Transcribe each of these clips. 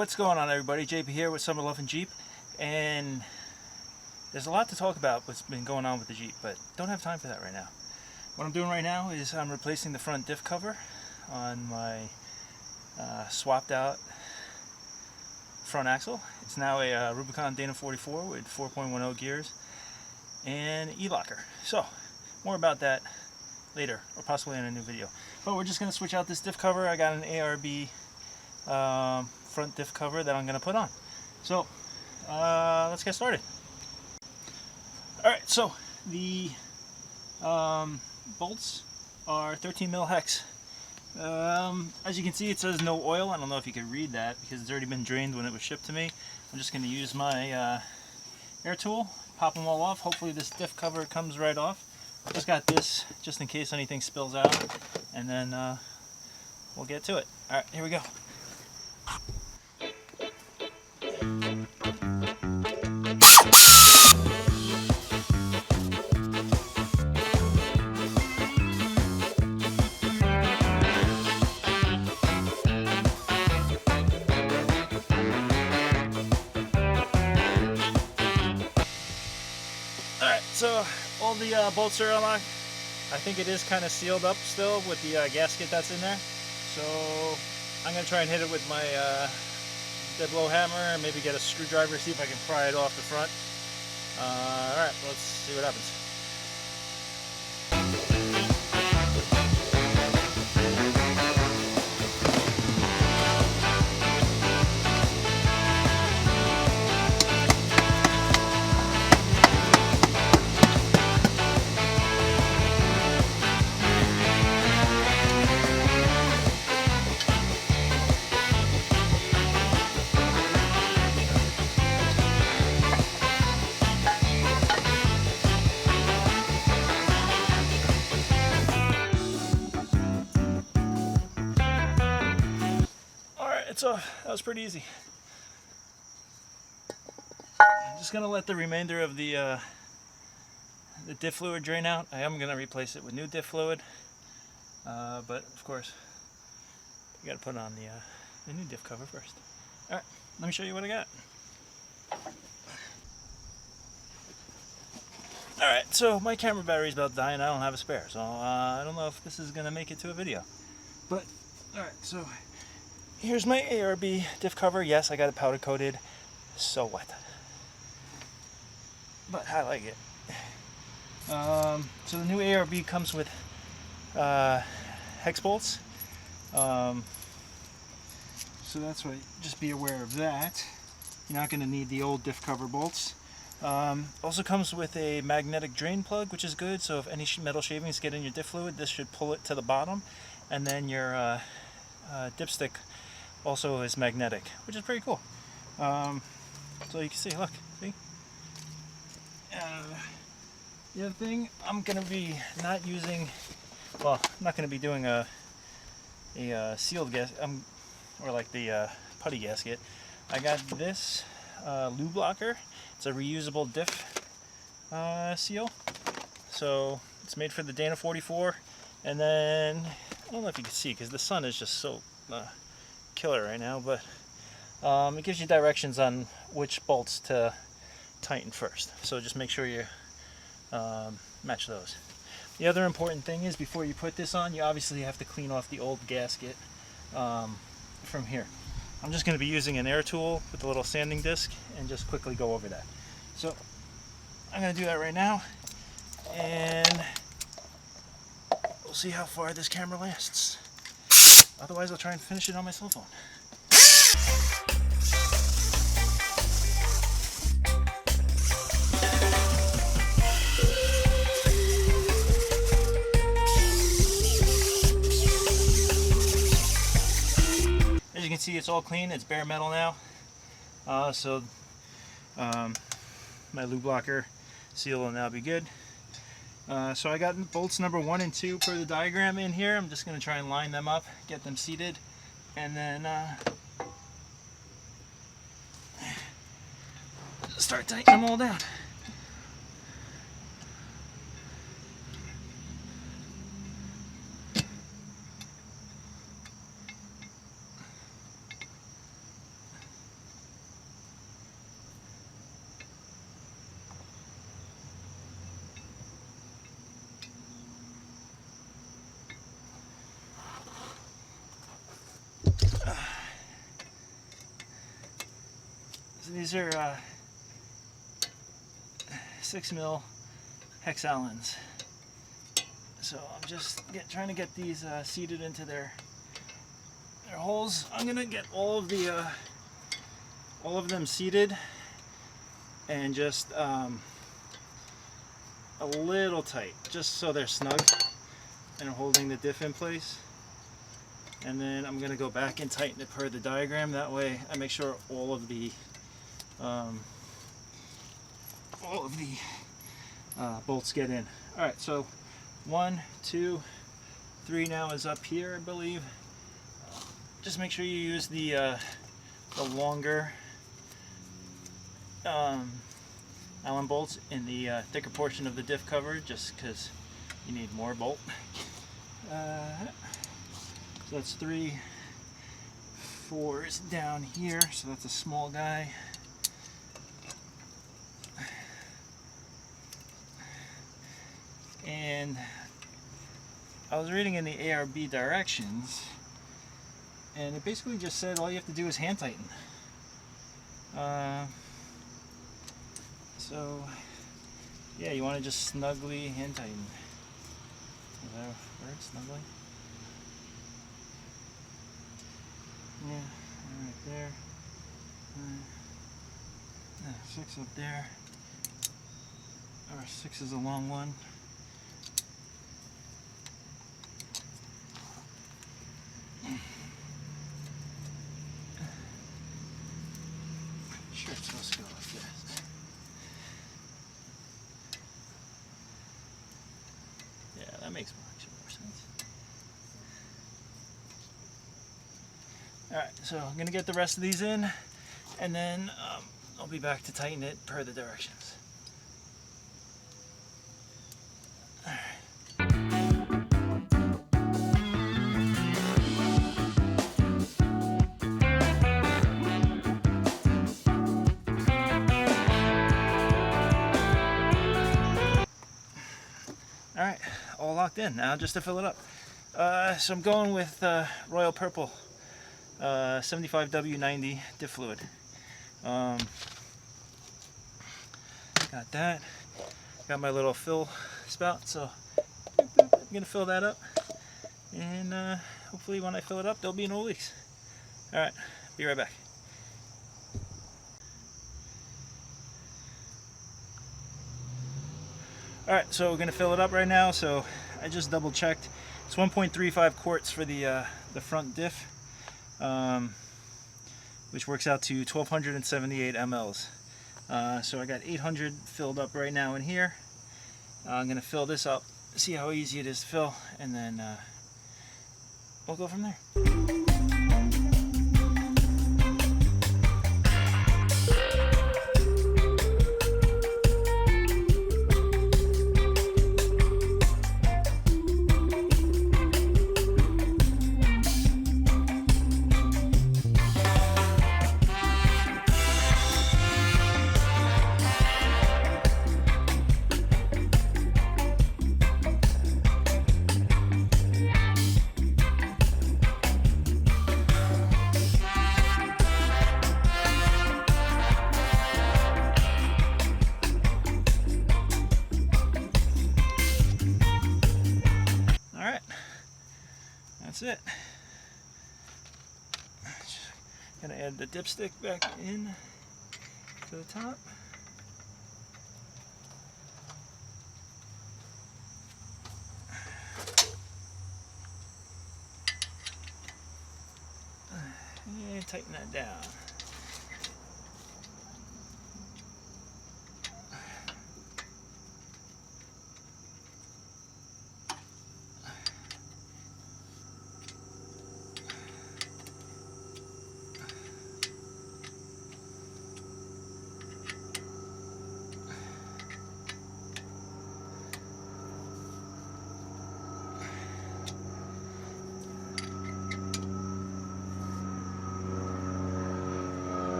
What's going on, everybody? JP here with Summer Love and Jeep, and there's a lot to talk about what's been going on with the Jeep, but don't have time for that right now. What I'm doing right now is I'm replacing the front diff cover on my swapped out front axle. It's now a Rubicon Dana 44 with 4.10 gears and e-locker. So more about that later, or possibly in a new video. But we're just going to switch out this diff cover. I got an ARB front diff cover that I'm going to put on. So let's get started. Alright, so the bolts are 13 mil hex. As you can see, it says no oil. I don't know if you can read that because it's already been drained when it was shipped to me. I'm just going to use my air tool, pop them all off. Hopefully this diff cover comes right off. I just got this just in case anything spills out, and then we'll get to it. Alright, here we go. Alright, so all the bolts are unlocked. I think it is kind of sealed up still with the gasket that's in there. So I'm going to try and hit it with my dead blow hammer and maybe get a screwdriver, see if I can pry it off the front. Alright, let's see what happens. So that was pretty easy. I'm just gonna let the remainder of the diff fluid drain out. I am gonna replace it with new diff fluid, but of course you gotta put on the new diff cover first. All right, let me show you what I got. All right, so my camera battery's about dying. I don't have a spare, so I don't know if this is gonna make it to a video. But all right, so here's my ARB diff cover. Yes, I got it powder coated. So what? But I like it. So the new ARB comes with hex bolts. So that's why, just be aware of that. You're not going to need the old diff cover bolts. Also comes with a magnetic drain plug, which is good. So if any metal shavings get in your diff fluid, this should pull it to the bottom. And then your dipstick also is magnetic, which is pretty cool. So you can see, look, see? The other thing, I'm going to be not using, well, I'm not going to be doing a sealed gasket, or like the putty gasket. I got this lube blocker. It's a reusable diff seal. So it's made for the Dana 44. And then, I don't know if you can see because the sun is just so killer right now, but it gives you directions on which bolts to tighten first. So just make sure you match those. The other important thing is before you put this on, you obviously have to clean off the old gasket from here. I'm just going to be using an air tool with a little sanding disc and just quickly go over that. So I'm going to do that right now, and we'll see how far this camera lasts. Otherwise, I'll try and finish it on my cell phone. As you can see, it's all clean. It's bare metal now. My lube blocker seal will now be good. So I got bolts number 1 and 2 per the diagram in here. I'm just going to try and line them up, get them seated, and then start tightening them all down. So these are 6mm hex Allens. So I'm just trying to get these seated into their holes. I'm gonna get all of them seated and just a little tight, just so they're snug and holding the diff in place. And then I'm gonna go back and tighten it per the diagram. That way I make sure all of the bolts get in. All right, so 1, 2, 3 now is up here, I believe. Just make sure you use the longer Allen bolts in the thicker portion of the diff cover, just because you need more bolt. So that's 3, 4 is down here, so that's a small guy. And I was reading in the ARB directions, and it basically just said all you have to do is hand tighten. So yeah, you want to just snugly hand tighten. Is that a word, snugly? Yeah, right there. 6 up there. Or 6 is a long one. Sure, it's supposed to go like this. Yeah, that makes more sense. Alright, so I'm going to get the rest of these in, and then I'll be back to tighten it per the directions. Alright, all locked in. Now just to fill it up. So I'm going with Royal Purple 75W90 diff fluid. Got that. Got my little fill spout, so I'm gonna fill that up, and hopefully when I fill it up there'll be no leaks. Alright, be right back. Alright, so we're gonna fill it up right now. So I just double checked. It's 1.35 quarts for the front diff, which works out to 1278 mLs. So I got 800 filled up right now in here. I'm gonna fill this up, see how easy it is to fill, and then we'll go from there. That's it. Gonna add the dipstick back in to the top. And tighten that down.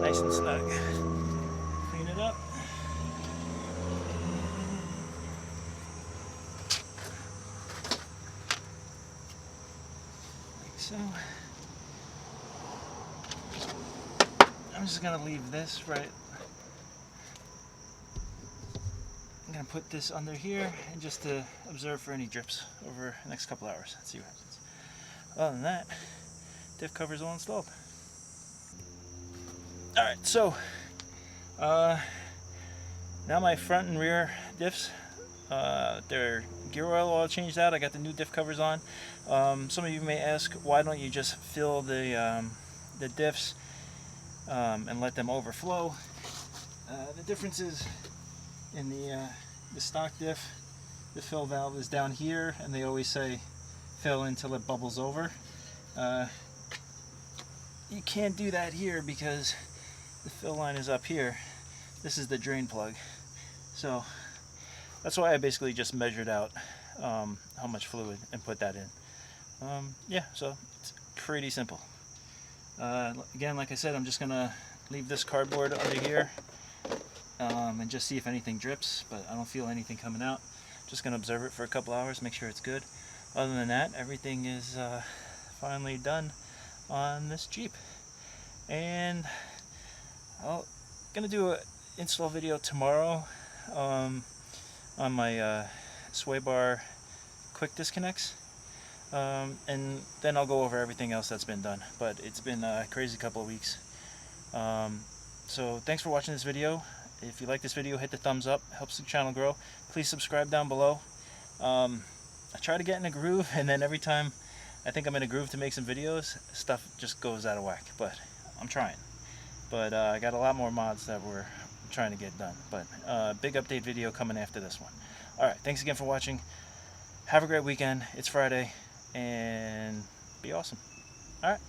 Nice and snug. Clean it up. Like so. I'm just gonna leave this right. I'm gonna put this under here and just to observe for any drips over the next couple hours. Let's see what happens. Other than that, diff cover's all installed. Alright, so now my front and rear diffs, their gear oil changed out. I got the new diff covers on. Some of you may ask, why don't you just fill the diffs and let them overflow? The difference is in the stock diff, the fill valve is down here, and they always say fill until it bubbles over. You can't do that here because the fill line is up here. This is the drain plug. So that's why I basically just measured out how much fluid and put that in. Yeah, so it's pretty simple. Again, like I said, I'm just gonna leave this cardboard under here and just see if anything drips, but I don't feel anything coming out. Just gonna observe it for a couple hours, make sure it's good. Other than that, everything is finally done on this Jeep. And I'm gonna do an install video tomorrow on my sway bar quick disconnects, and then I'll go over everything else that's been done. But it's been a crazy couple of weeks. So thanks for watching this video. If you like this video, hit the thumbs up, helps the channel grow. Please subscribe down below. I try to get in a groove, and then every time I think I'm in a groove to make some videos, stuff just goes out of whack, but I'm trying. But I got a lot more mods that we're trying to get done, but big update video coming after this one. Alright, thanks again for watching. Have a great weekend. It's Friday, and be awesome. Alright.